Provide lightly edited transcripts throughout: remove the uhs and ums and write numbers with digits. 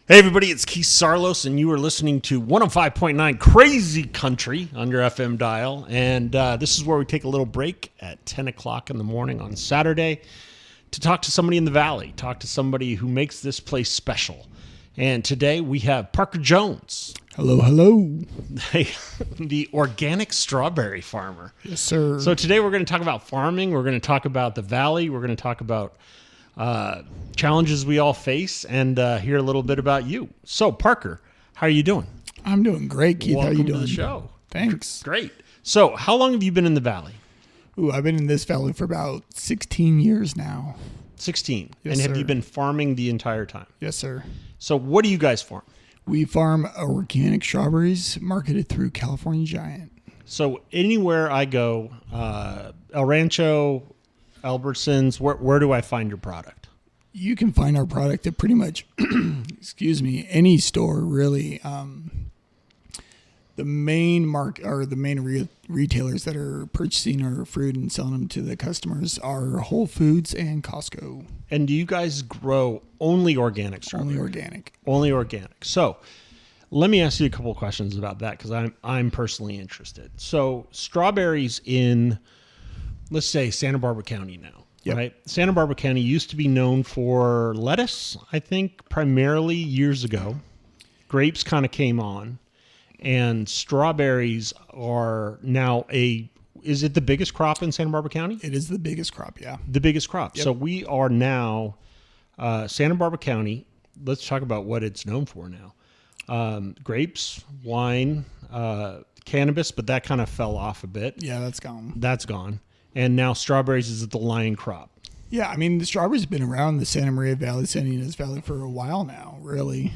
Hey everybody, it's Keith Saarloos, and you are listening to 105.9 Crazy Country on your FM dial. And this is where we take a little break at 10 o'clock in the morning on Saturday to talk to somebody in the Valley, talk to somebody who makes this place special. And today we have Parker Jones. Hello, hello. The organic strawberry farmer. Yes, sir. So today we're going to talk about farming. We're going to talk about the Valley. We're going to talk about challenges we all face and hear a little bit about you. So, Parker, how are you doing? I'm doing great, Keith. Welcome how you doing? to the show. Thanks. Great. So, how long have you been in the Valley? Ooh, I've been in this valley for about 16 years now. 16. Yes, and have sir. you been farming the entire time? Yes, sir. So, what do you guys farm? We farm organic strawberries marketed through California Giant. So, anywhere I go, El Rancho, Albertsons, where do I find your product? You can find our product at pretty much, any store really. The main retailers that are purchasing our fruit and selling them to the customers are Whole Foods and Costco. And do you guys grow only organic strawberries? Only organic. Only organic. So let me ask you a couple of questions about that because I'm personally interested. So strawberries in, let's say, Santa Barbara County now, Yep. right? Santa Barbara County used to be known for lettuce, I think, primarily years ago. Grapes kind of came on. And strawberries are now is it the biggest crop in Santa Barbara County? It is the biggest crop, yeah. The biggest crop. Yep. So we are now, Santa Barbara County, let's talk about what it's known for now. Grapes, wine, cannabis, but that kind of fell off a bit. Yeah, that's gone. That's gone. And now strawberries is the lion crop. Yeah, I mean, the strawberries have been around the Santa Maria Valley, Santa Ynez Valley for a while now, really.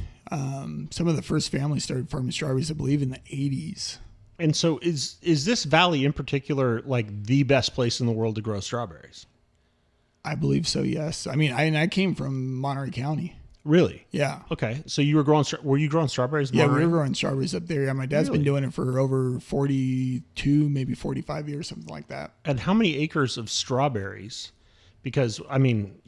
Some of the first families started farming strawberries, I believe, in the 80s. And so is this valley in particular like the best place in the world to grow strawberries? I believe so, yes. I mean, I came from Monterey County. Really? Yeah. Okay. So you were were you growing strawberries? In Yeah, Monterey? we were growing strawberries up there. Yeah, my dad's Really? been doing it for over 42, maybe 45 years, something like that. And how many acres of strawberries? Because, I mean,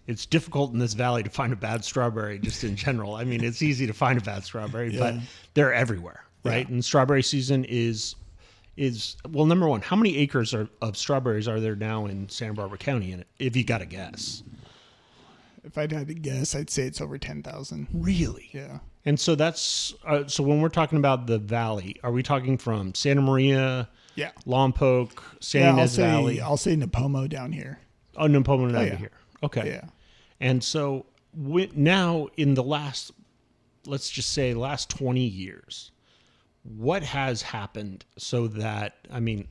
it's difficult in this valley to find a bad strawberry just in general. I mean, it's easy to find a bad strawberry, but they're everywhere, right? Yeah. And strawberry season is well, number one, how many acres of strawberries are there now in Santa Barbara County, if you got to guess? If I'd had to guess, I'd say it's over 10,000. Really? Yeah. And so that's, so when we're talking about the valley, are we talking from Santa Maria, Yeah. Lompoc, San Ynez Valley? I'll say Napomo down here. Oh, Napomo yeah. here. Okay. Yeah. And so now in the last, let's just say last 20 years, what has happened so that, I mean,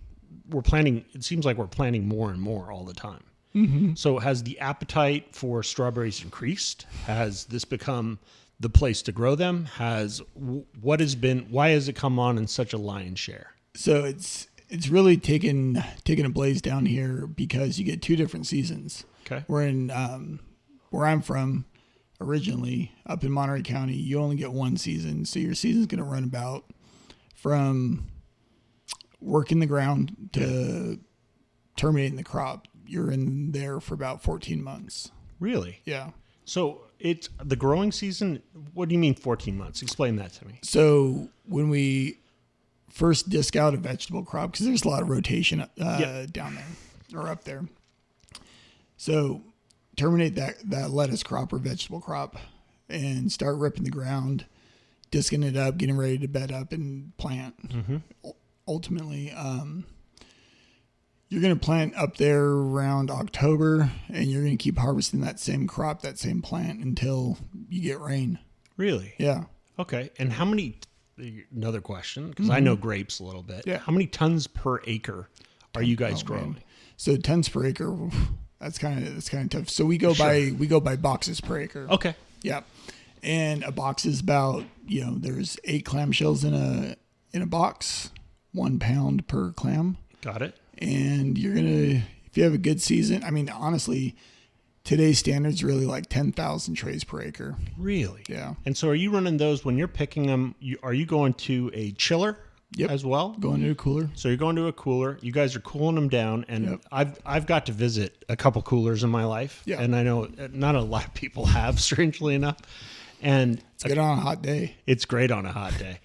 it seems like we're planting more and more all the time. Mm-hmm. So has the appetite for strawberries increased? Has this become the place to grow them? Why has it come on in such a lion's share? So it's really taken a blaze down here because you get two different seasons. Okay. We're in where I'm from originally, up in Monterey County, you only get one season. So your season's going to run about from working the ground to terminating the crop. You're in there for about 14 months. Really? Yeah. So it's the growing season. What do you mean 14 months? Explain that to me. So when we first disc out a vegetable crop, because there's a lot of rotation down there or up there. So terminate that lettuce crop or vegetable crop and start ripping the ground, disking it up, getting ready to bed up and plant. Mm-hmm. Ultimately, you're going to plant up there around October, and you're going to keep harvesting that same crop, that same plant until you get rain. Really? Yeah. Okay. And how many, another question, because I know grapes a little bit. Yeah. How many tons per acre are you guys growing? Man. So tons per acre, that's kind of tough. So we go by boxes per acre. Okay. Yeah. And a box is about, there's 8 clamshells in a box, 1 pound per clam. Got it. And you're going to, if you have a good season, I mean, honestly, today's standards really like 10,000 trays per acre. Really? Yeah. And so are you running those when you're picking them? Are you going to a chiller Yep. as well? Going to a cooler. So you're going to a cooler. You guys are cooling them down. And Yep. I've got to visit a couple coolers in my life. Yeah. And I know not a lot of people have, strangely enough. And It's good on a hot day. it's great on a hot day.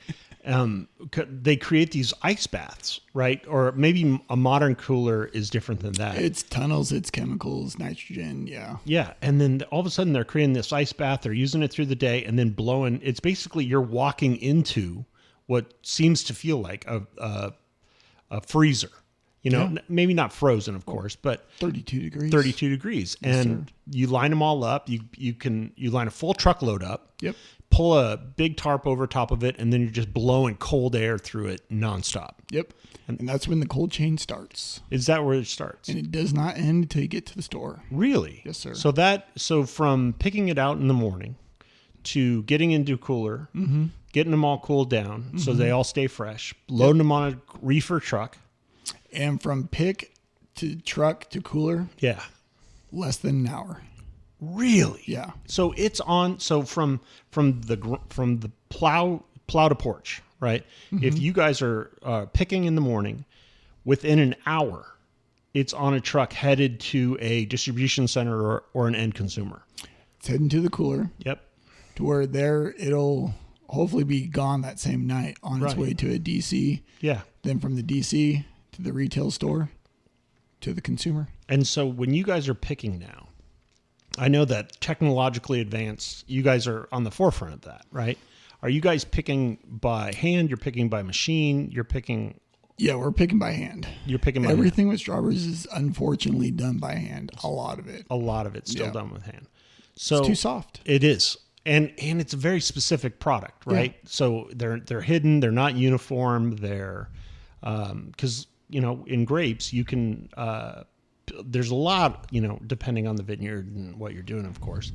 They create these ice baths, right? Or maybe a modern cooler is different than that. It's tunnels, it's chemicals, nitrogen. Yeah. Yeah. And then all of a sudden they're creating this ice bath. They're using it through the day and then blowing. It's basically you're walking into what seems to feel like a freezer. Maybe not frozen, of course, but 32 degrees. 32 degrees. Yes, And sir. you line them all up. You line a full truckload up. Yep. Pull a big tarp over top of it, and then you're just blowing cold air through it nonstop. Yep. And that's when the cold chain starts. Is that where it starts? And it does not end until you get to the store. Really? Yes, sir. So from picking it out in the morning to getting into a cooler, getting them all cooled down so they all stay fresh, loading them on a reefer truck. And from pick to truck to cooler, Yeah. less than an hour. Really? Yeah. So it's on. So from the plow to porch, right? If you guys are picking in the morning, within an hour, it's on a truck headed to a distribution center or an end consumer. It's heading to the cooler Yep. to where there it'll hopefully be gone that same night on its Right. way to a DC. Yeah. Then from the DC to the retail store to the consumer. And so when you guys are picking now, I know that technologically advanced, you guys are on the forefront of that, right? Are you guys picking by hand? You're picking by machine? You're picking Yeah, we're picking by hand. by hand. Everything with strawberries is unfortunately done by hand. A lot of it. A lot of it's still Yeah. done with hand. So It's too soft. It is. And it's a very specific product, right? So they're hidden, they're not uniform, they're because in grapes you can there's a lot, depending on the vineyard and what you're doing, of course.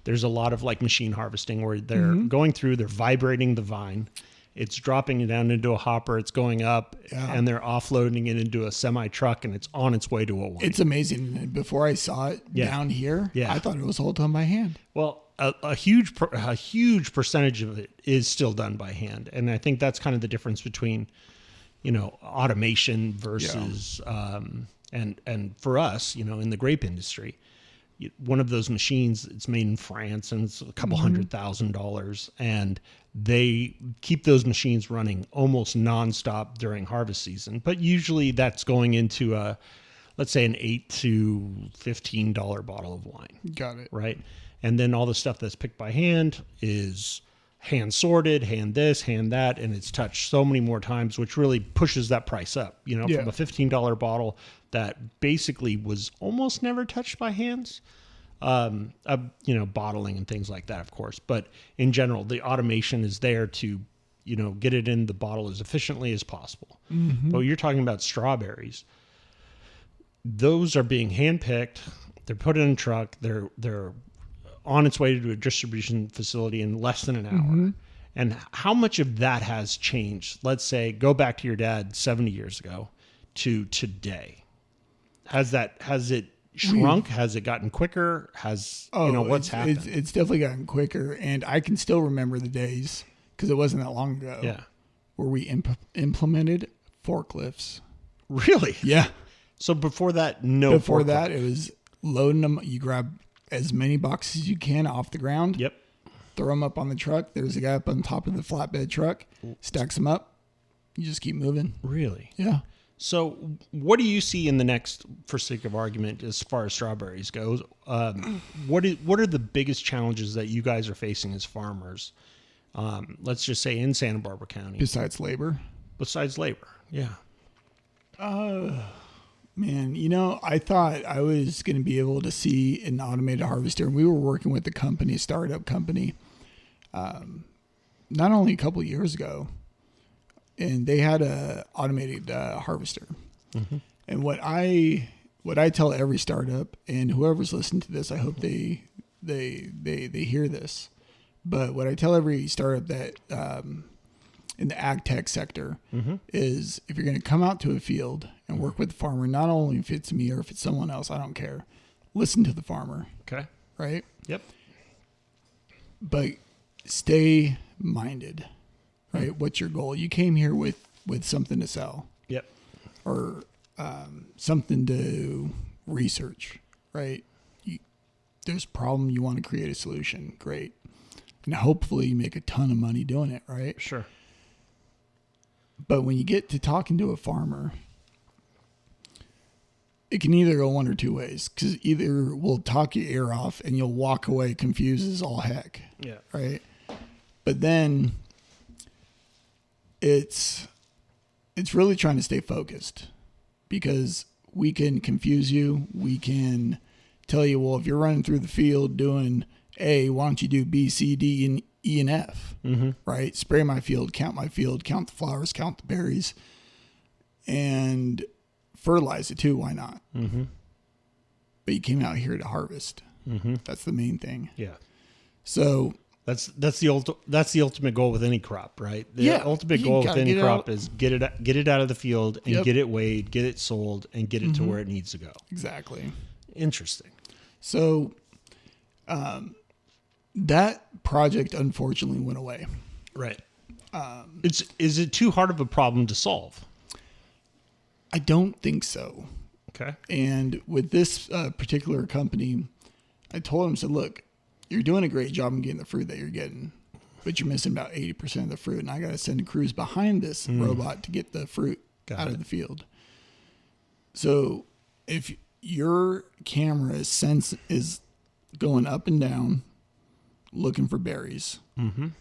There's a lot of like machine harvesting where they're going through, they're vibrating the vine. It's dropping it down into a hopper, it's going up, and they're offloading it into a semi truck, and it's on its way to a wine. It's amazing. Before I saw it down here, I thought it was all done by hand. Well, a huge percentage of it is still done by hand, and I think that's kind of the difference between, automation versus, and for us, in the grape industry, one of those machines, it's made in France and it's a couple $100,000, and they keep those machines running almost nonstop during harvest season. But usually that's going into let's say an $8 to $15 bottle of wine. Got it. Right. And then all the stuff that's picked by hand is hand sorted, hand this, hand that, and it's touched so many more times, which really pushes that price up, from a $15 bottle that basically was almost never touched by hands, bottling and things like that, of course. But in general, the automation is there to, get it in the bottle as efficiently as possible. But you're talking about strawberries. Those are being handpicked. They're put in a truck. They're on its way to a distribution facility in less than an hour. And how much of that has changed? Let's say, go back to your dad 70 years ago to today. Has it shrunk? Has it gotten quicker? What's happened? It's definitely gotten quicker. And I can still remember the days, because it wasn't that long ago, where we implemented forklifts. Really? Yeah. So before that, no. Before forklift. that, it was loading them. You grab as many boxes as you can off the ground. Yep. Throw them up on the truck. There's a guy up on top of the flatbed truck. Stacks them up. You just keep moving. Really? Yeah. So what do you see in the next, for sake of argument, as far as strawberries goes? What are the biggest challenges that you guys are facing as farmers? Let's just say in Santa Barbara County. Besides labor. Yeah. Man, I thought I was going to be able to see an automated harvester. And we were working with a startup company, not only a couple of years ago, and they had a automated harvester. And what I tell every startup, and whoever's listening to this, I hope they hear this. But what I tell every startup that in the ag tech sector is, if you're going to come out to a field and work with the farmer, not only if it's me or if it's someone else, I don't care. Listen to the farmer. Okay. Right? Yep. But stay minded. Right? What's your goal? You came here with something to sell. Yep. Or something to research. Right? There's a problem, you want to create a solution. Great. And hopefully you make a ton of money doing it, right? Sure. But when you get to talking to a farmer, it can either go one or two ways, because either we'll talk your ear off and you'll walk away confused as all heck. Yeah. Right. But then it's really trying to stay focused, because we can confuse you. We can tell you, well, if you're running through the field doing A, why don't you do B, C, D, and E, and F, right? Spray my field, count the flowers, count the berries, and fertilize it too. Why not? But you came out here to harvest. That's the main thing. Yeah. So that's the ultimate goal with any crop, right? The Yeah, ultimate you goal with gotta any get crop out. is get it out of the field and Yep. get it weighed, get it sold, and get it to where it needs to go. exactly. Interesting. So that project unfortunately went away. Right. Is it too hard of a problem to solve? I don't think so. Okay. And with this particular company, I told him, said, look, you're doing a great job in getting the fruit that you're getting, but you're missing about 80% of the fruit. And I got to send crews behind this robot to get the fruit out of the field. So if your camera is going up and down looking for berries,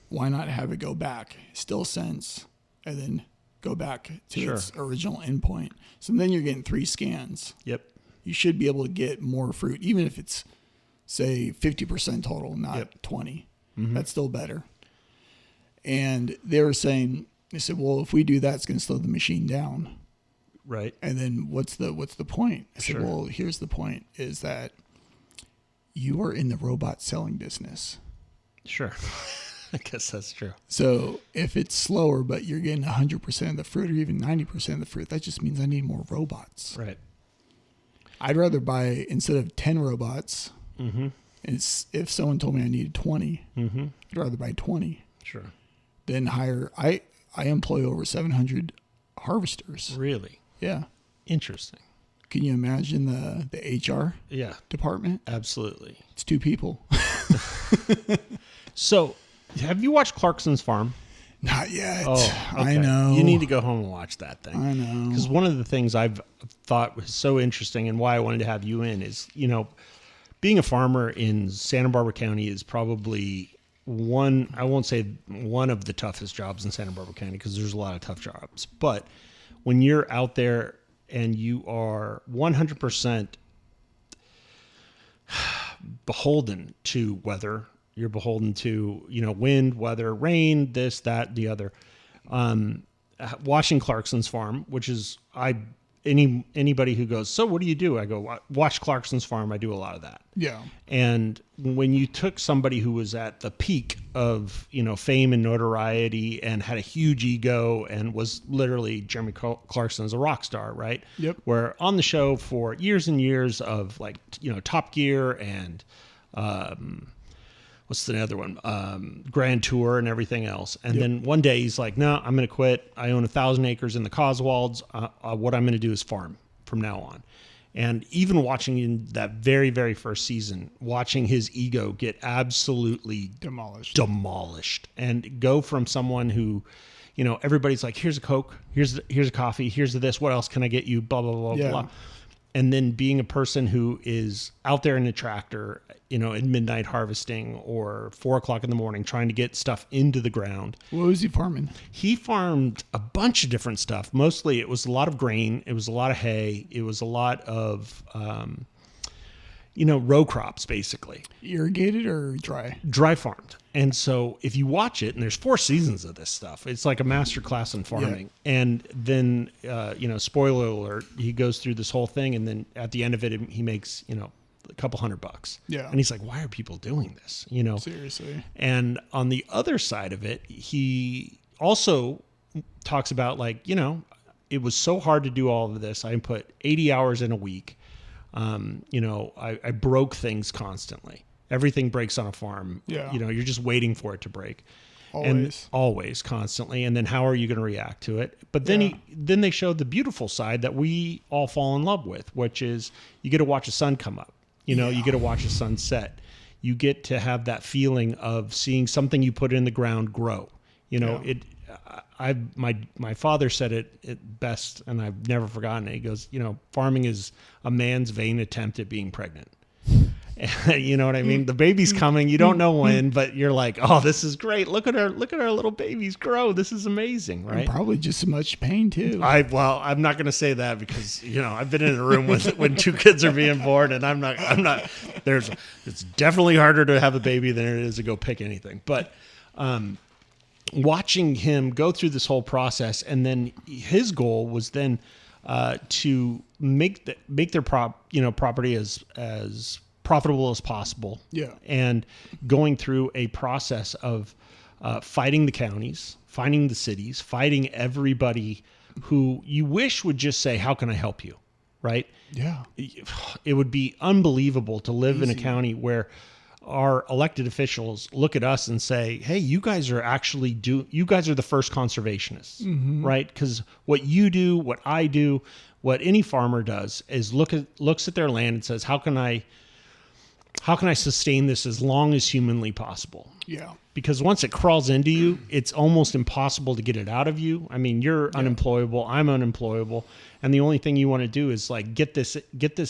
why not have it go back, still sense, and then go back to its original endpoint? So then you're getting 3 scans. Yep. You should be able to get more fruit, even if it's, say, 50% total, not 20. That's still better. And they were saying, they said, well, if we do that, it's going to slow the machine down. Right. And then what's the point? I said, Sure. well, here's the point, is that you are in the robot selling business. Sure. I guess that's true. So if it's slower, but you're getting 100% of the fruit or even 90% of the fruit, that just means I need more robots. Right. I'd rather buy, instead of 10 robots, if someone told me I needed 20, I'd rather buy 20 Sure. than hire. I employ over 700 harvesters. Really Yeah. interesting. Can you imagine the HR Yeah. department? Absolutely. It's 2 people. So, have you watched Clarkson's Farm? Not yet. Oh, I know. You need to go home and watch that thing. I know. Because one of the things I've thought was so interesting and why I wanted to have you in is, being a farmer in Santa Barbara County is probably I won't say one of the toughest jobs in Santa Barbara County, because there's a lot of tough jobs. But when you're out there and you are 100% beholden to weather, you're beholden to, wind, weather, rain, this, that, the other. Watching Clarkson's Farm, which is anybody who goes, so what do you do? I go, watch Clarkson's Farm. I do a lot of that. Yeah. And when you took somebody who was at the peak of, fame and notoriety and had a huge ego and was literally Jeremy Clarkson as a rock star, right? Yep. Where on the show for years and years of Top Gear and, what's the other one? Grand Tour and everything else. And then one day he's like, no, I'm going to quit. I own 1,000 acres in the Cotswolds. What I'm going to do is farm from now on. And even watching in that very, very first season, watching his ego get absolutely demolished and go from someone who, everybody's like, here's a Coke, here's a coffee, here's this, what else can I get you? Blah, blah, blah, blah. And then being a person who is out there in a tractor, at midnight harvesting or 4:00 in the morning, trying to get stuff into the ground. What was he farming? He farmed a bunch of different stuff. Mostly it was a lot of grain. It was a lot of hay. It was a lot of, row crops, basically. Irrigated or dry? Dry farmed. And so if you watch it, and there's 4 seasons of this stuff, it's like a master class in farming. Yeah. And then, spoiler alert, he goes through this whole thing. And then at the end of it, he makes, a couple $100. Yeah. And he's like, why are people doing this? Seriously. And on the other side of it, he also talks about it was so hard to do all of this. I put 80 hours in a week. I broke things constantly. Everything breaks on a farm. Yeah. You're just waiting for it to break. Always, constantly. And then how are you going to react to it? But then then they showed the beautiful side that we all fall in love with, which is you get to watch the sun come up. You get to watch the sun set. you get to have that feeling of seeing something you put in the ground grow. You know, my father said it best, and I've never forgotten it. He goes, you know, farming is a man's vain attempt at being pregnant. You know what I mean? The baby's coming. You don't know when, but you're like, oh, this is great. Look at our little babies grow. This is amazing, right? And probably just as much pain too. I'm not going to say that because, you know, I've been in a room when two kids are being born, and I'm not, it's definitely harder to have a baby than it is to go pick anything. But, watching him go through this whole process, and then his goal was then, to make their property as profitable as possible. Yeah. And going through a process of fighting the counties, fighting the cities, fighting everybody who you wish would just say, how can I help you? Right? Yeah. It would be unbelievable to live in a county where our elected officials look at us and say, hey, you guys are the first conservationists, right? Because what you do, what I do, what any farmer does is looks at their land and says, how can I sustain this as long as humanly possible? Yeah. Because once it crawls into you, it's almost impossible to get it out of you. I mean, you're unemployable, I'm unemployable, and the only thing you want to do is like get this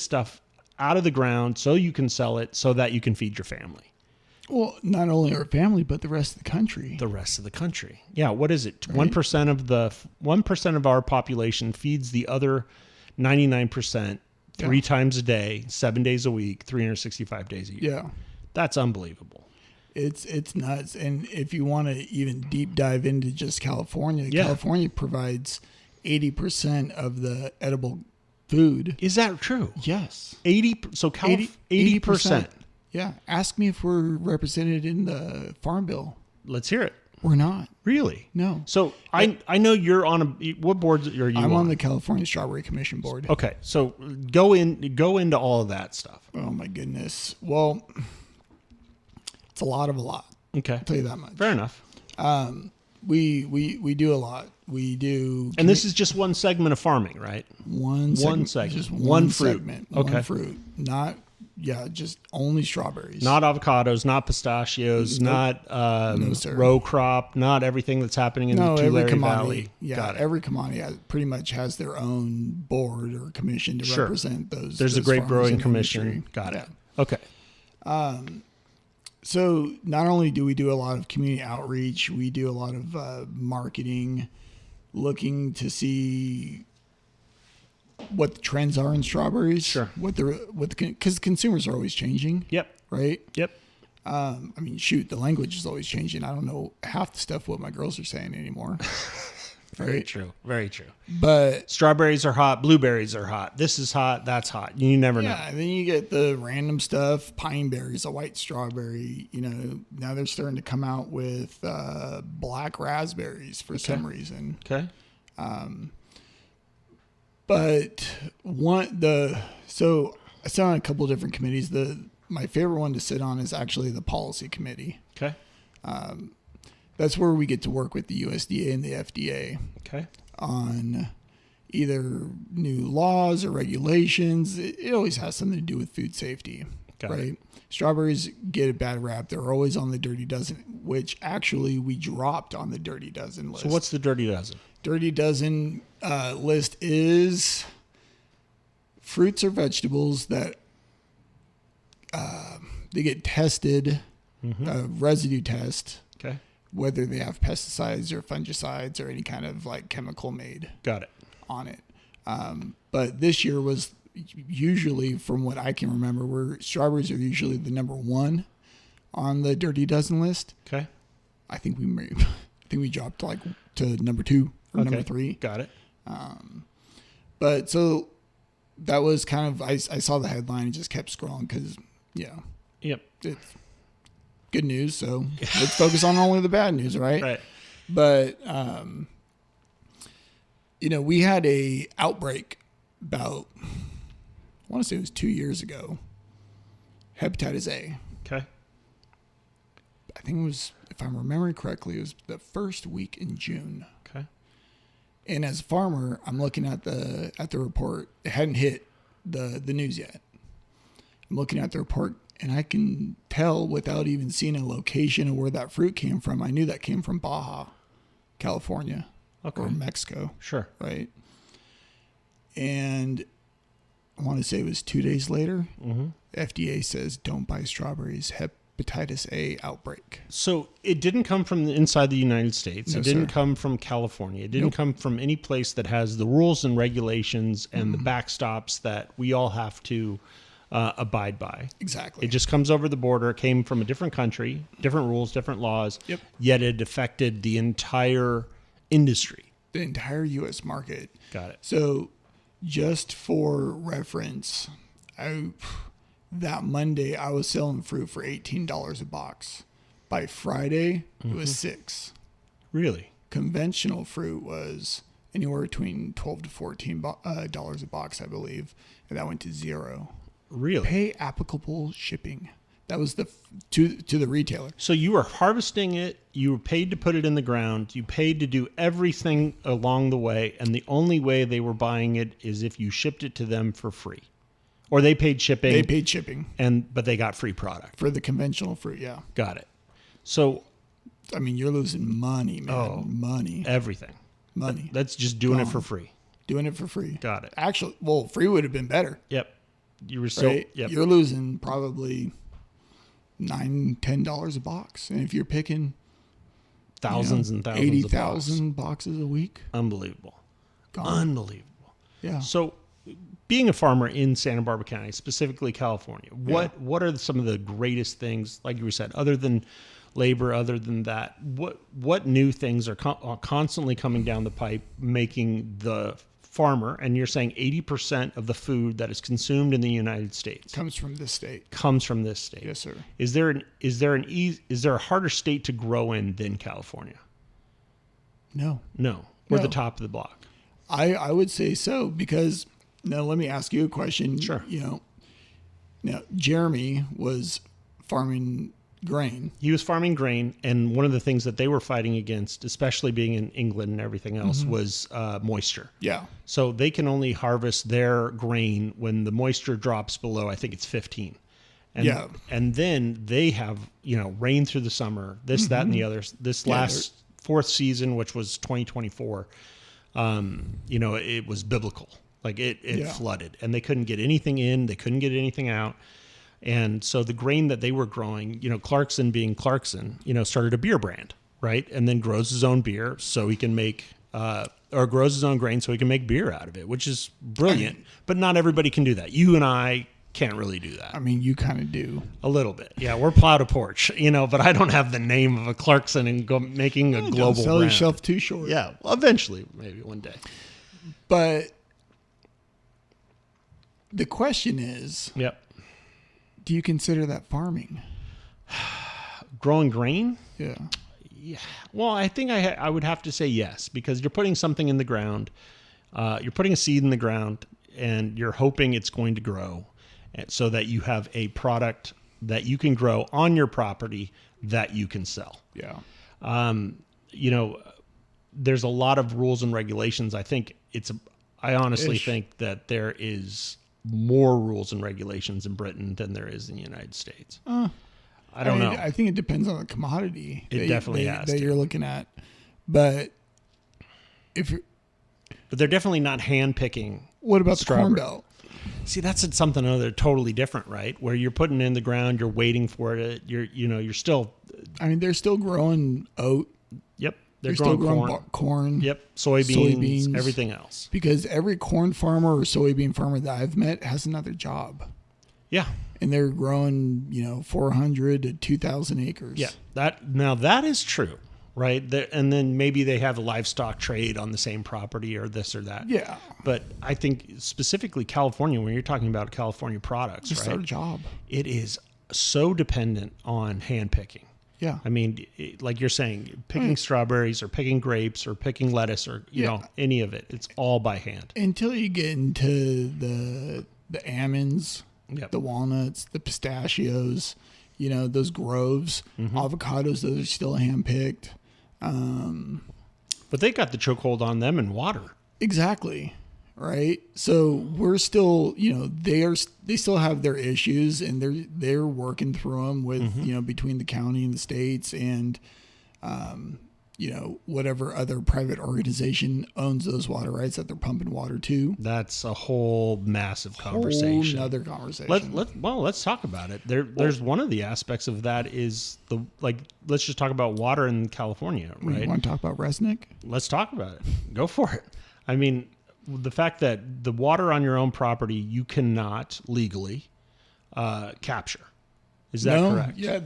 stuff out of the ground so you can sell it so that you can feed your family. Well, not only our family, but the rest of the country. The rest of the country. Yeah. What is it? 1% of our population feeds the other 99% three times a day, 7 days a week, 365 days a year. Yeah. That's unbelievable. It's nuts. And if you want to even deep dive into just California, California provides 80% of the edible food. Is that true? Yes. 80%. Yeah. Ask me if we're represented in the Farm Bill. Let's hear it. We're not. Really? No. So I know you're on what board are you on? I'm on the California Strawberry Commission board. Okay. So go into all of that stuff. Oh my goodness. Well, it's a lot. Okay. I'll tell you that much. Fair enough. We do a lot. We do. And this is just one segment of farming, right? One segment. Just one fruit. Segment, okay. One fruit. Just only strawberries. Not avocados, not pistachios, not row crop, not everything that's happening in the Tulare Valley. Yeah, Got it. every commodity pretty much has their own board or commission to represent those. There's a grape growing commission. Got it. Okay. So not only do we do a lot of community outreach, we do a lot of marketing, looking to see what the trends are in strawberries. Sure. Because consumers are always changing. Yep. Right. Yep. I mean, shoot, the language is always changing. I don't know half the stuff what my girls are saying anymore. Very true. Very true. But strawberries are hot. Blueberries are hot. This is hot. That's hot. You never know. Yeah. And then you get the random stuff. Pine berries, a white strawberry. You know, now they're starting to come out with black raspberries for some reason. Okay. But so I sit on a couple of different committees. My favorite one to sit on is actually the policy committee. Okay. That's where we get to work with the USDA and the FDA. Okay. On either new laws or regulations. It always has something to do with food safety. Got right? it. Strawberries get a bad rap. They're always on the Dirty Dozen, which actually we dropped on the Dirty Dozen list. So what's the Dirty Dozen? Dirty Dozen list is fruits or vegetables that they get tested, residue test. Okay. Whether they have pesticides or fungicides or any kind of like chemical made. Got it. On it. But this year was usually, from what I can remember, where strawberries are usually the number one on the Dirty Dozen list. Okay. I think we dropped like to number 2 or number 3. Got it. But so that was kind of, I saw the headline and just kept scrolling because, Yep. it's good news. So let's focus on only the bad news, right? Right. But, we had a outbreak about, I want to say it was 2 years ago, hepatitis A. Okay. I think it was, if I'm remembering correctly, it was the first week in June. Okay. And as a farmer, I'm looking at the report. It hadn't hit the news yet. I'm looking at the report, And I can tell without even seeing a location of where that fruit came from. I knew that came from Baja, California, or Mexico. Sure. Right. And I want to say it was 2 days later. FDA says don't buy strawberries. Hepatitis A outbreak. So it didn't come from inside the United States. No, it didn't sir. come from California. It didn't come from any place that has the rules and regulations and the backstops that we all have to abide by. Exactly. It just comes over the border. It came from a different country, different rules, different laws. Yep. Yet it affected the entire industry. The entire U.S. market. Got it. So just for reference, that Monday I was selling fruit for $18 a box. By Friday, it was $6. Really? Conventional fruit was anywhere between $12 to $14 a box, I believe, and that went to $0. Really? Pay applicable shipping. That was to the retailer. So you were harvesting it, you were paid to put it in the ground, you paid to do everything along the way, and the only way they were buying it is if you shipped it to them for free. Or they paid shipping. They paid shipping. But they got free product. For the conventional fruit, yeah. Got it. So I mean, you're losing money, man. Oh. Money. everything. Money. That's just doing it for free. Doing it for free. Got it. Actually, well, free would have been better. Yep. You were still, Right? yep. You're losing probably $9-10 a box. And if you're picking thousands and thousands 80,000 boxes a week. Unbelievable. Gone. Unbelievable. Yeah. So being a farmer in Santa Barbara County, specifically California, what are some of the greatest things, like you said, other than labor, other than that, what new things are constantly coming down the pipe, making the farmer, and you're saying 80% of the food that is consumed in the United States Comes from this state. comes from this state? Yes, sir. Is there a harder state to grow in than California? No. No. We're No. the top of the block. I would say so because now let me ask you a question. Sure. Now Jeremy was farming grain. He was farming grain, and one of the things that they were fighting against, especially being in England and everything else, was moisture. Yeah. So they can only harvest their grain when the moisture drops below, I think it's 15. And, Yeah. And then they have, rain through the summer, this, that, and the other. This last fourth season, which was 2024, it was biblical. Like it flooded, and they couldn't get anything in. They couldn't get anything out. And so the grain that they were growing, Clarkson being Clarkson, started a beer brand, right? And then grows his own beer so he can make, or grows his own grain so he can make beer out of it, which is brilliant. But not everybody can do that. You and I can't really do that. I mean, you kind of do. A little bit. Yeah, we're Plowed a Porch, but I don't have the name of a Clarkson and go making a global Don't sell brand. yourself too short. Yeah, well, eventually, maybe one day. But the question is, Yep. do you consider that farming? Growing grain? Yeah. Yeah. Well, I think I would have to say yes, because you're putting something in the ground. You're putting a seed in the ground, and you're hoping it's going to grow so that you have a product that you can grow on your property that you can sell. Yeah. There's a lot of rules and regulations. I honestly Ish. think that there is more rules and regulations in Britain than there is in the United States. I don't know. I think it depends on the commodity. It definitely has that to. you're looking at. But But they're definitely not hand picking. what about the Corn Strawberry. Belt? See, that's something other totally different, right? Where you're putting it in the ground, you're waiting for it. You're still. I mean, they're still growing oat. Yep, they're Still growing growing corn. corn. Yep, soybeans, Soybeans. everything else. Because every corn farmer or soybean farmer that I've met has another job. Yeah, And they're growing, 400 to 2,000 acres. yeah. That is true, right? And then maybe they have a livestock trade on the same property or this or that. Yeah. But I think specifically California, when you're talking about California products, Just right? our job. It is so dependent on hand picking. Yeah. I mean, like you're saying, picking strawberries or picking grapes or picking lettuce or any of it. It's all by hand. Until you get into the almonds, Yep. the walnuts, the pistachios, those groves, avocados, those are still hand-picked. But they got the chokehold on them in water. Exactly. right? So we're still, they still have their issues, and they're working through them with, between the county and the states and, whatever other private organization owns those water rights that they're pumping water to. That's a whole massive conversation. Whole nother conversation. Let's talk about it. There's one of the aspects of that is let's just talk about water in California, right? You want to talk about Resnick? Let's talk about it. Go for it. I mean, the fact that the water on your own property you cannot legally capture. Is that correct? Yeah.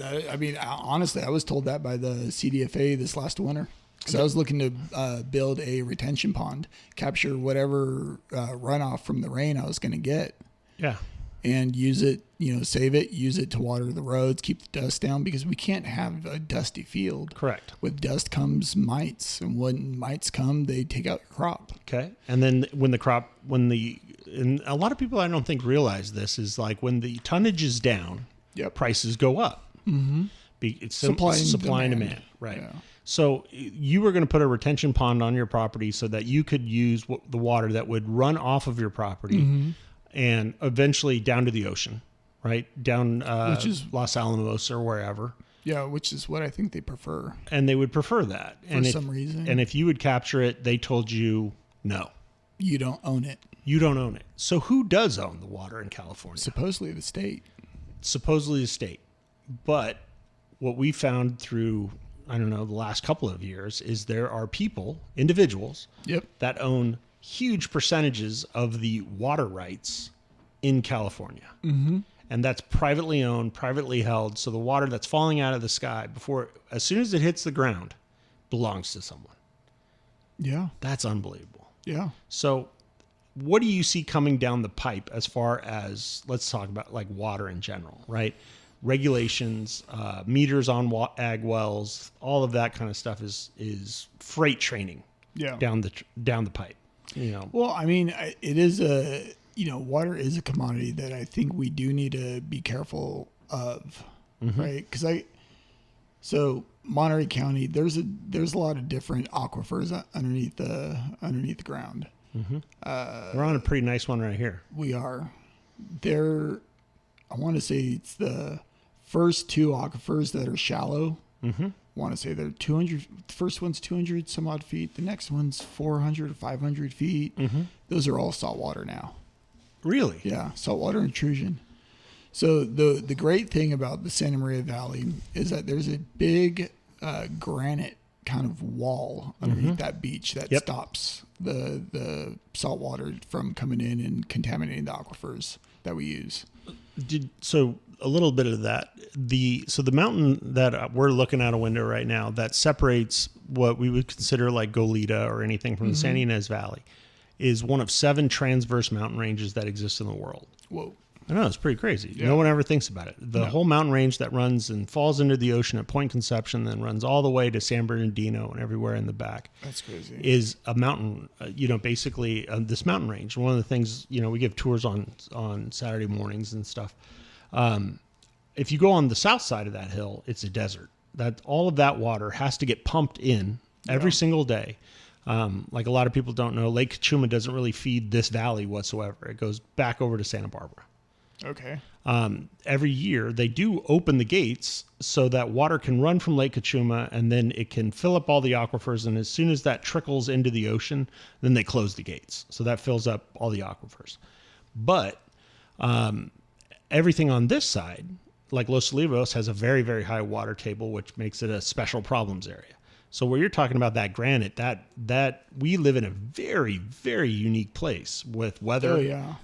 Honestly, I was told that by the CDFA this last winter. Because I was looking to build a retention pond, capture whatever runoff from the rain I was going to get. Yeah. And use it, save it, use it to water the roads, keep the dust down, because we can't have a dusty field. Correct. With dust comes mites, and when mites come, they take out your crop. Okay. And then and a lot of people I don't think realize this is like when the tonnage is down, prices go up. Mm-hmm. It's supply and demand. Right. Yeah. So you were going to put a retention pond on your property so that you could use the water that would run off of your property and eventually down to the ocean, right? Down which is Los Alamos or wherever. Yeah, which is what I think they prefer. And they would prefer that. For some reason. And if you would capture it, they told you no. You don't own it. You don't own it. So who does own the water in California? Supposedly the state. Supposedly the state. But what we found through, the last couple of years is there are people, individuals, that own huge percentages of the water rights in California. Mm-hmm. And that's privately owned, privately held. So the water that's falling out of the sky as soon as it hits the ground, belongs to someone. Yeah. That's unbelievable. Yeah. So what do you see coming down the pipe as far as, let's talk about like water in general, right? Regulations, meters on ag wells, all of that kind of stuff is freight training down the pipe. Well, it is water is a commodity that I think we do need to be careful of, right? Because so Monterey County, there's a lot of different aquifers underneath the ground. Mm-hmm. We're on a pretty nice one right here. We are. I want to say it's the first two aquifers that are shallow. Mm-hmm. I want to say they're 200. The first one's 200 some odd feet. The next one's 400 or 500 feet. Mm-hmm. Those are all saltwater now. Really? Yeah, saltwater intrusion. So the great thing about the Santa Maria Valley is that there's a big granite kind of wall underneath that beach that stops the saltwater from coming in and contaminating the aquifers that we use. So a little bit of that. The mountain that we're looking out a window right now that separates what we would consider like Goleta or anything from the San Ynez Valley is one of 7 transverse mountain ranges that exist in the world. Whoa. I know, it's pretty crazy. Yeah. No one ever thinks about it. The whole mountain range that runs and falls into the ocean at Point Conception, then runs all the way to San Bernardino and everywhere in the back. That's crazy. Is a mountain, basically this mountain range. One of the things, we give tours on Saturday mornings and stuff. If you go on the south side of that hill, it's a desert. That all of that water has to get pumped in every single day. Like a lot of people don't know, Lake Cachuma doesn't really feed this valley whatsoever. It goes back over to Santa Barbara. Okay. Every year they do open the gates so that water can run from Lake Cachuma and then it can fill up all the aquifers. And as soon as that trickles into the ocean, then they close the gates. So that fills up all the aquifers. But everything on this side, like Los Olivos, has a very, very high water table, which makes it a special problems area. So where you're talking about that granite, that we live in a very, very unique place with weather. Oh, yeah.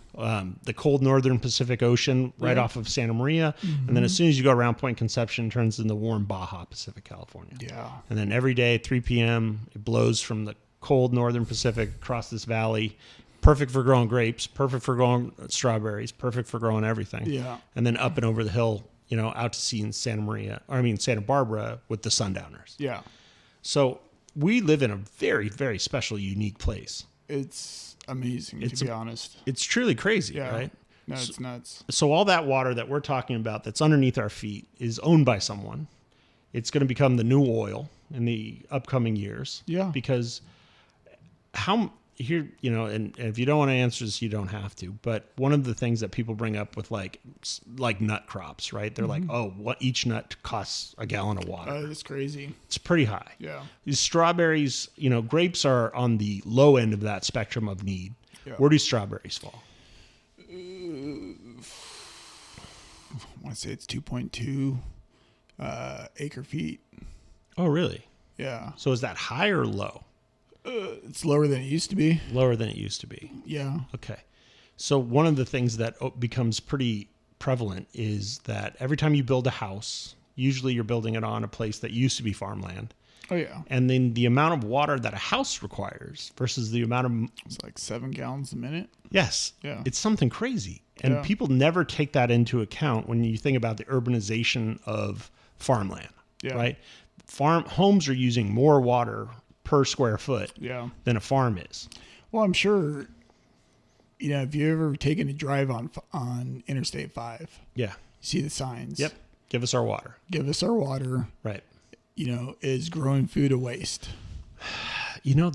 The cold northern Pacific Ocean right off of Santa Maria. And then as soon as you go around Point Conception, it turns into warm Baja Pacific, California. Yeah. And then every day, 3 p.m., it blows from the cold northern Pacific across this valley. Perfect for growing grapes, perfect for growing strawberries, perfect for growing everything. Yeah. And then up and over the hill, out to sea in Santa Barbara with the sundowners. Yeah. So we live in a very, very special, unique place. It's amazing, to be honest. It's truly crazy, right? No, it's nuts. So all that water that we're talking about that's underneath our feet is owned by someone. It's going to become the new oil in the upcoming years. Yeah. Because here, and if you don't want to answer this, you don't have to. But one of the things that people bring up with like nut crops, right? They're like, oh, what each nut costs a gallon of water. That's crazy. It's pretty high. Yeah. These strawberries, grapes are on the low end of that spectrum of need. Yeah. Where do strawberries fall? I want to say it's 2.2 acre feet. Oh, really? Yeah. So is that high or low? It's lower than it used to be. Lower than it used to be. Yeah. Okay. So one of the things that becomes pretty prevalent is that every time you build a house, usually you're building it on a place that used to be farmland. Oh, yeah. And then the amount of water that a house requires versus the amount of... It's like 7 gallons a minute. Yes. Yeah. It's something crazy. And people never take that into account when you think about the urbanization of farmland. Yeah. Right? Homes are using more water per square foot than a farm is. Well, I'm sure, if you've ever taken a drive on Interstate 5, yeah, you see the signs. Yep. Give us our water. Give us our water. Right. Is growing food a waste? I've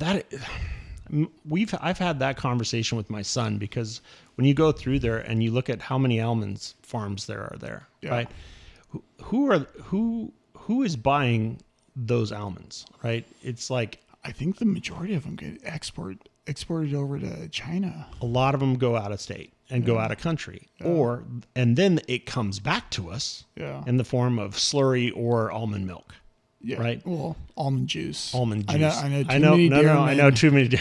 had that conversation with my son, because when you go through there and you look at how many almonds farms there are there, right? Who is buying those almonds, right? It's like, I think the majority of them get exported over to China. a lot of them go out of state and go out of country, and then it comes back to us in the form of slurry or almond milk. Yeah. Right. Well, almond juice. Almond juice. I know too many.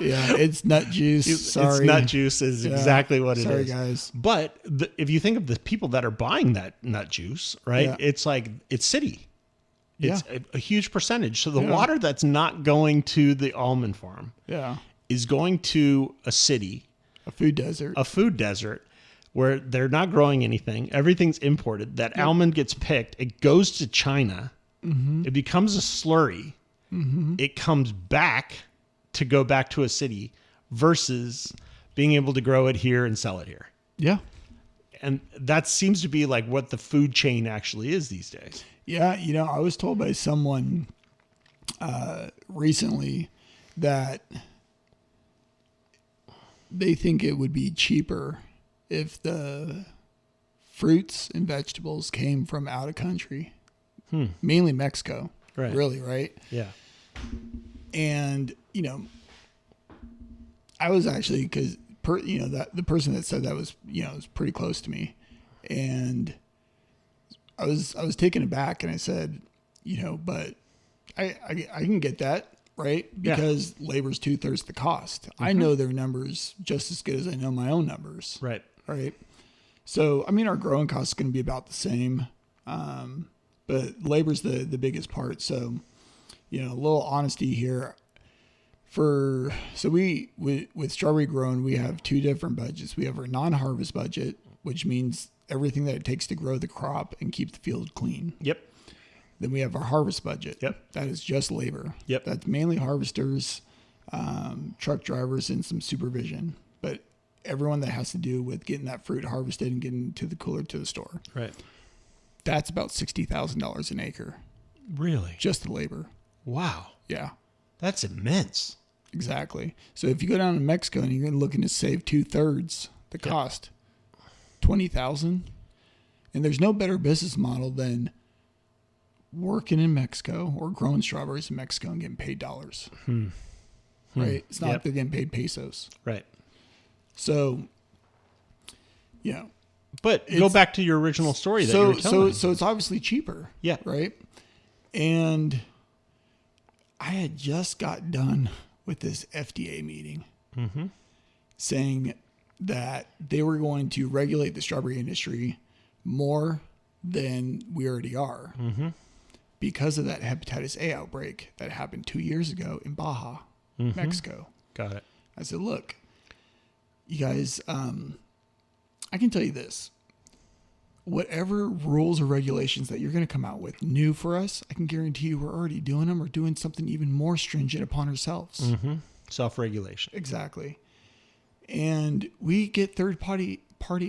Yeah, it's nut juice. Sorry. It's nut juice is exactly what it is. Sorry, guys. But if you think of the people that are buying that nut juice, right? It's like, it's city. It's a huge percentage. So the water that's not going to the almond farm is going to a city. A food desert. Where they're not growing anything. Everything's imported. That almond gets picked. It goes to China. Mm-hmm. It becomes a slurry. Mm-hmm. It comes back to go back to a city versus being able to grow it here and sell it here. Yeah. And that seems to be like what the food chain actually is these days. Yeah. I was told by someone recently that they think it would be cheaper if the fruits and vegetables came from out of country, mainly Mexico, really, right? Yeah. And, I was actually, because, that the person that said that was, was pretty close to me. And I was taken aback, and I said, but I can get that, right? Because labor's 2/3 the cost. Mm-hmm. I know their numbers just as good as I know my own numbers. Right. Right. So, our growing cost is going to be about the same. But labor's the biggest part. So, a little honesty here. With strawberry growing, we have 2 different budgets. We have our non-harvest budget, which means everything that it takes to grow the crop and keep the field clean. Yep. Then we have our harvest budget. Yep. That is just labor. Yep. That's mainly harvesters, truck drivers, and some supervision. But everyone that has to do with getting that fruit harvested and getting to the cooler to the store. Right. That's about $60,000 an acre. Really? Just the labor. Wow. Yeah. That's immense. Exactly. So if you go down to Mexico and you're looking to save 2/3 the cost, $20,000, and there's no better business model than working in Mexico or growing strawberries in Mexico and getting paid dollars. Right? It's not like they're getting paid pesos. Right. So, But go back to your original story that you were telling. So it's obviously cheaper. Yeah. Right? And I had just got done with this FDA meeting saying that they were going to regulate the strawberry industry more than we already are because of that hepatitis A outbreak that happened 2 years ago in Baja, Mexico. Got it. I said, look, you guys, I can tell you this. Whatever rules or regulations that you're going to come out with new for us, I can guarantee you we're already doing them or doing something even more stringent upon ourselves. Self-regulation. Exactly. And we get third-party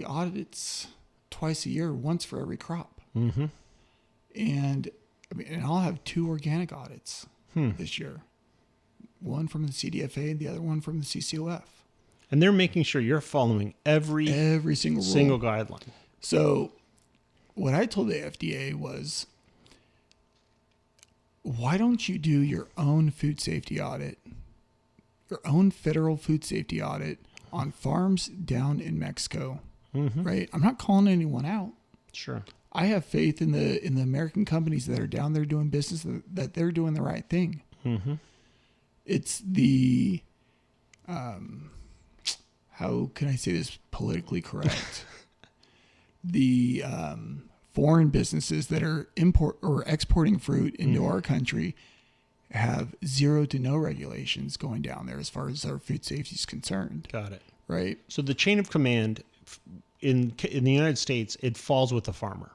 audits twice a year, once for every crop. And I'll have 2 organic audits this year. one from the CDFA, the other one from the CCOF. And they're making sure you're following every single guideline. So what I told the FDA was, why don't you do your own food safety audit, your own federal food safety audit on farms down in Mexico, right? I'm not calling anyone out. Sure. I have faith in the American companies that are down there doing business, that they're doing the right thing. Mm-hmm. It's the, how can I say this politically correct? The foreign businesses that are exporting fruit into our country have zero to no regulations going down there as far as our food safety is concerned. Got it. Right. So the chain of command in the United States, it falls with the farmer.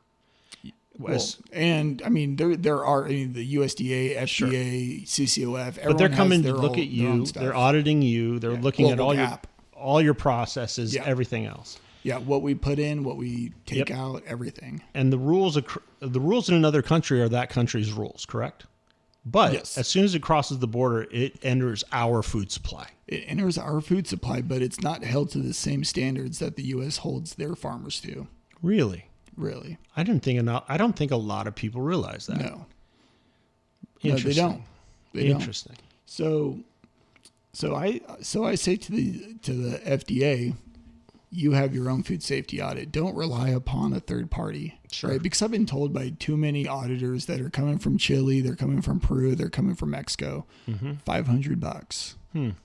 Well, and I mean, there are the USDA, FDA, CCOF, but they're coming to look at you. They're auditing you. They're looking at all your processes, everything else. Yeah, what we put in, what we take out, everything. And the rules in another country are that country's rules, correct? But as soon as it crosses the border, it enters our food supply. It enters our food supply, but it's not held to the same standards that the U.S. holds their farmers to. Really? Really. I don't think a lot of people realize that. No. Interesting. No, they don't. Interesting. So I say to the FDA, you have your own food safety audit. Don't rely upon a third party. Sure. Right? Because I've been told by too many auditors that are coming from Chile, they're coming from Peru, they're coming from Mexico. $500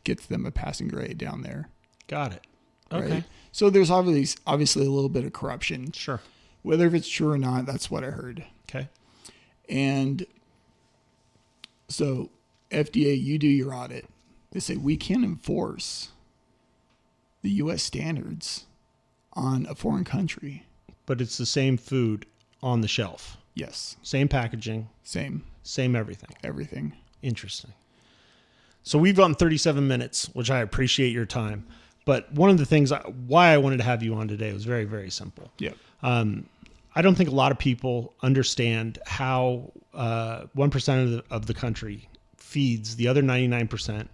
gets them a passing grade down there. Got it. Okay. Right? So there's obviously a little bit of corruption. Sure. Whether if it's true or not, that's what I heard. Okay. And so FDA, you do your audit. They say we can't enforce the U.S. standards on a foreign country. But it's the same food on the shelf. Yes. Same packaging. Same everything. Everything. Interesting. So we've gone 37 minutes, which I appreciate your time. But one of the things why I wanted to have you on today was very, very simple. Yep. I don't think a lot of people understand how 1% of the country feeds the other 99%,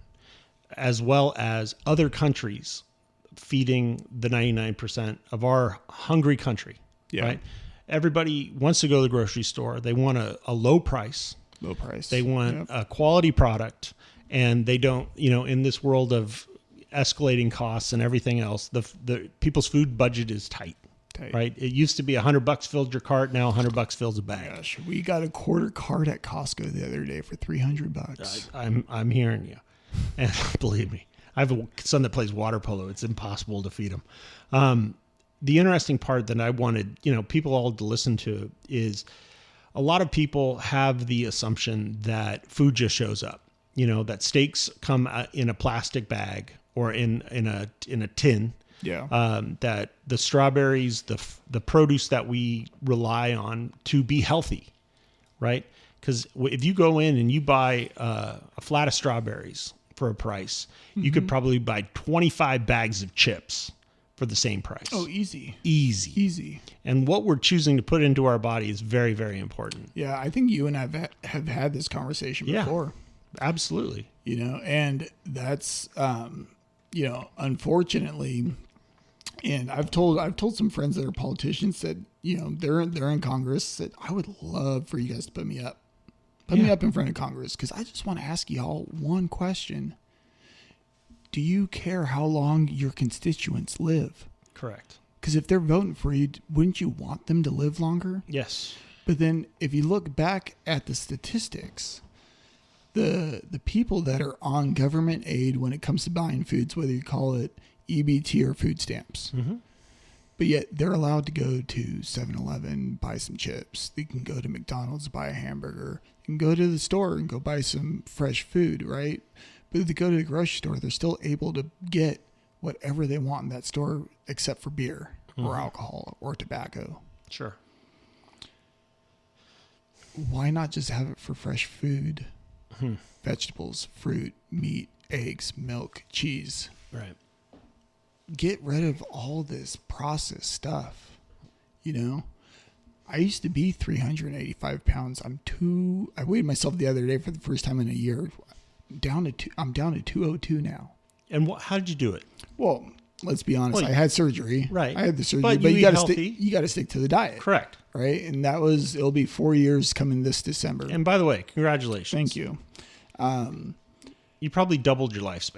as well as other countries feeding the 99% of our hungry country. Yeah. Right? Everybody wants to go to the grocery store. They want a low price. Low price. They want a quality product, and they don't, in this world of escalating costs and everything else, the people's food budget is tight. Right? It used to be $100 filled your cart. Now $100 fills a bag. Gosh, we got a quarter cart at Costco the other day for $300. I'm hearing you, and believe me, I have a son that plays water polo. It's impossible to feed him. The interesting part that I wanted, people all to listen to is a lot of people have the assumption that food just shows up. That steaks come in a plastic bag or in a tin. Yeah. That the strawberries, the produce that we rely on to be healthy, right? Because if you go in and you buy a flat of strawberries for a price, you could probably buy 25 bags of chips for the same price. Oh, easy. Easy. And what we're choosing to put into our body is very, very important. Yeah, I think you and I have had this conversation before. Absolutely. And that's, unfortunately. And I've told some friends that are politicians that, they're in Congress, that I would love for you guys to put me up. Put me up in front of Congress, because I just want to ask y'all one question. Do you care how long your constituents live? Correct. Because if they're voting for you, wouldn't you want them to live longer? Yes. But then if you look back at the statistics, the people that are on government aid when it comes to buying foods, whether you call it EBT or food stamps. But yet they're allowed to go to 7-Eleven, buy some chips. They can go to McDonald's, buy a hamburger. You can go to the store and go buy some fresh food, right? But if they go to the grocery store, they're still able to get whatever they want in that store except for beer or alcohol or tobacco. Sure. Why not just have it for fresh food? Vegetables, fruit, meat, eggs, milk, cheese. Right. Get rid of all this processed stuff. I used to be 385 pounds. I weighed myself the other day for the first time in a year. I'm down to 202 now. And how did you do it? Well, let's be honest. Well, I had surgery. Right. I had the surgery, But but you you eat got to healthy. stick. You got to stick to the diet. Correct. Right. And it'll be 4 years coming this December. And by the way, congratulations. Thank you. You probably doubled your lifespan.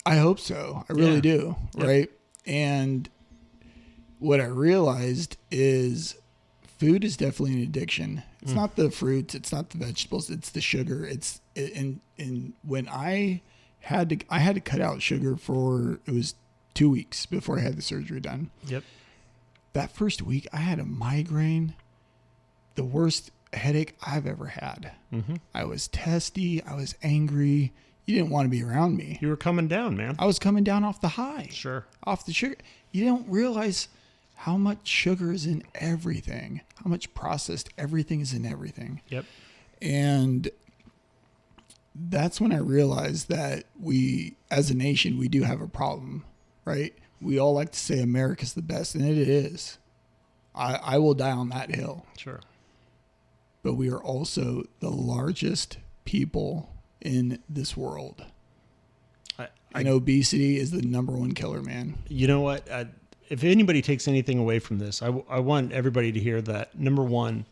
I hope so. I really do. Yep. Right. And what I realized is food is definitely an addiction. It's not the fruits. It's not the vegetables. It's the sugar. And when I had to cut out sugar it was 2 weeks before I had the surgery done. Yep. That first week I had a migraine, the worst headache I've ever had. Mm-hmm. I was testy. I was angry. You didn't want to be around me. You were coming down, man. I was coming down off the high. Sure. Off the sugar. You don't realize how much sugar is in everything, how much processed everything is in everything. Yep. And that's when I realized that we, as a nation, we do have a problem, right? We all like to say America's the best, and it is. I will die on that hill. Sure. But we are also the largest people in this world. And obesity is the number one killer, man. You know what? If anybody takes anything away from this, I want everybody to hear that, number one,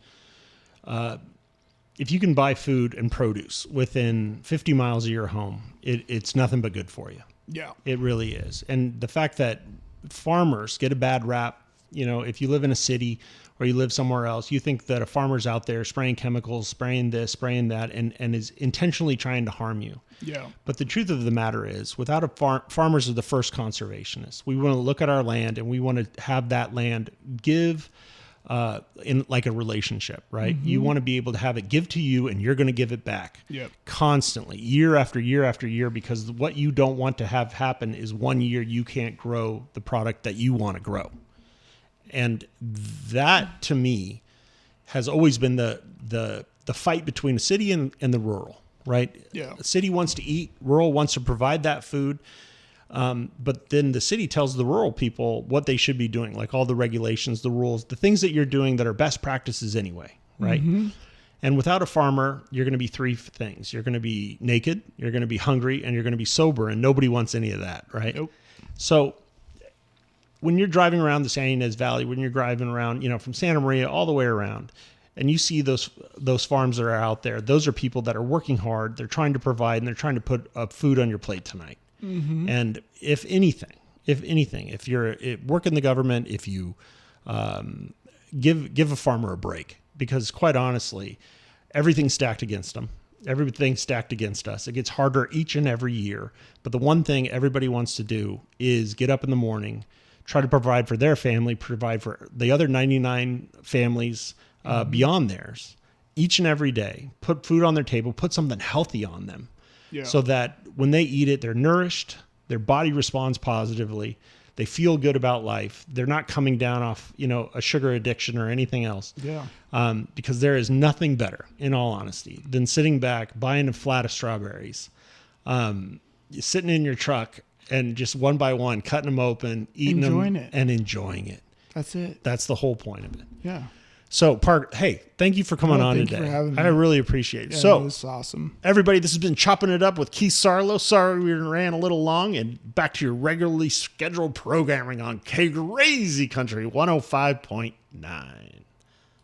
if you can buy food and produce within 50 miles of your home, it's nothing but good for you. Yeah. It really is. And the fact that farmers get a bad rap, if you live in a city or you live somewhere else, you think that a farmer's out there spraying chemicals, spraying this, spraying that, and is intentionally trying to harm you. Yeah. But the truth of the matter is, without farmers are the first conservationists. We want to look at our land and we want to have that land give in like a relationship, right? Mm-hmm. You want to be able to have it give to you and you're going to give it back constantly, year after year after year, because what you don't want to have happen is 1 year you can't grow the product that you want to grow. And that, to me, has always been the fight between the city and the rural, right? Yeah. The city wants to eat, rural wants to provide that food. But then the city tells the rural people what they should be doing, like all the regulations, the rules, the things that you're doing that are best practices anyway, right? Mm-hmm. And without a farmer, you're going to be three things. You're going to be naked, you're going to be hungry, and you're going to be sober, and nobody wants any of that, right? Nope. So when you're driving around the San Ynez Valley, when you're driving around, from Santa Maria all the way around, and you see those farms that are out there, those are people that are working hard, they're trying to provide, and they're trying to put food on your plate tonight. Mm-hmm. And if anything, if you're work in the government, if you give a farmer a break, because quite honestly, everything's stacked against them. Everything's stacked against us. It gets harder each and every year. But the one thing everybody wants to do is get up in the morning, try to provide for their family, provide for the other 99 families beyond theirs, each and every day, put food on their table, put something healthy on them. Yeah. So that when they eat it, they're nourished, their body responds positively, they feel good about life. They're not coming down off, a sugar addiction or anything else. Yeah. Because there is nothing better, in all honesty, than sitting back, buying a flat of strawberries, sitting in your truck and just one by one, cutting them open, eating them and enjoying it. That's it. That's the whole point of it. Yeah. So, Park, hey, thank you for coming on thank today. You for having me. I really appreciate it. Yeah, so, it was awesome. Everybody, this has been Chopping It Up with Keith Saarloos. Sorry we ran a little long, and back to your regularly scheduled programming on Crazy Country 105.9.